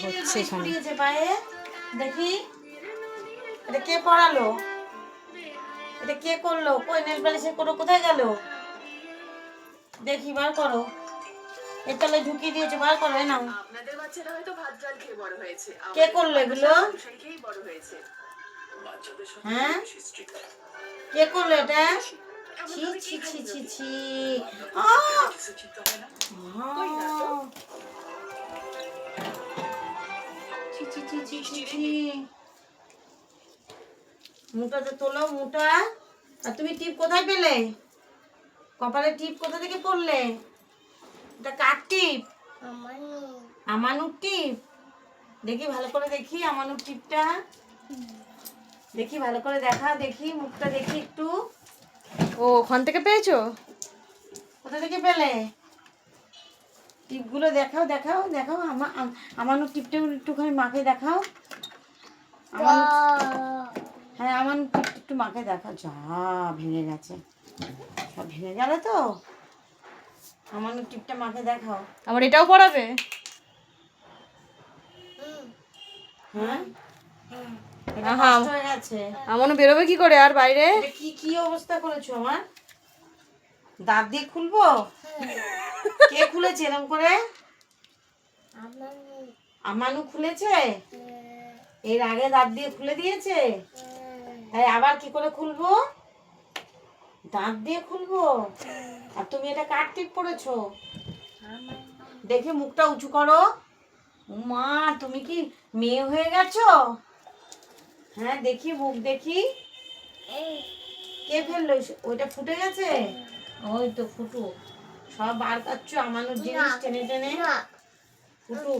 হচ্ছে এখানে। পড়িয়েছে পায়ে, দেখি এটা কে পড়ালো, এটা কে করলো, কই নেল পালিশের কোনো কোথায় গেল, দেখি বার করো, এর তলে ঢুকিয়ে দিয়েছে, বার করো নাও। আপনাদের বাচ্চারা হয়তো ভাত ডাল খেয়ে বড় হয়েছে, কে করলো এগুলো? সংসার খেয়েই বড় হয়েছে। হ্যাঁ কে করলো এটা? ছি ছি ছি ছি ছি আহ! আহ! ছি ছি ছি ছি ছি ছি। মুটাতে তোলো মুটা। আর তুমি টিপ কোথায় পেলে? কপালে টিপ কোথা থেকে পড়লে? এটা কার টিপ? আমানুর টিপ। দেখি ভালো করে দেখি আমানুর টিপটা, দেখি ভালো করে দেখা, দেখি মুখটা দেখি একটু। ও ওখান থেকে পেয়েছো? কোথা থেকে পেলে টিপগুলো? দেখাও দেখাও দেখাও, আমানুর টিপটা একটুখানি মাকে দেখাও। হ্যাঁ আমার টিপটা একটু মাকে দেখাও। যা ভেঙে গেছে, সব ভেঙে গেল তো। আমার টিপটা মাকে দেখাও। আমার এটাও পড়াবে? হ্যাঁ এটা আহা, নষ্ট হয়ে গেছে। আমানও বেরোবে কি করে আর বাইরে? এটা কি কি অবস্থা করেছো আমার? দাঁত দিয়ে খুলবো? কে খুলেছে এরকম করে? আমানু খুলেছে? এর আগে দাঁত দিয়ে খুলে দিয়েছে? তাই আবার কি করে খুলবো? দাঁত দিয়ে খুলবো? আর তুমি এটা কার টিপ পড়েছো? দেখে মুখটা উঁচু করো। মা তুমি কি মেয়ে হয়ে গেছো? হ্যাঁ দেখি মুখ দেখি। কে ফেললো? ওইটা ফুটে গেছে? ওই তো ফুটুক, সব বার করছো আমানুর জিনিস টেনে টেনে। ফুটুক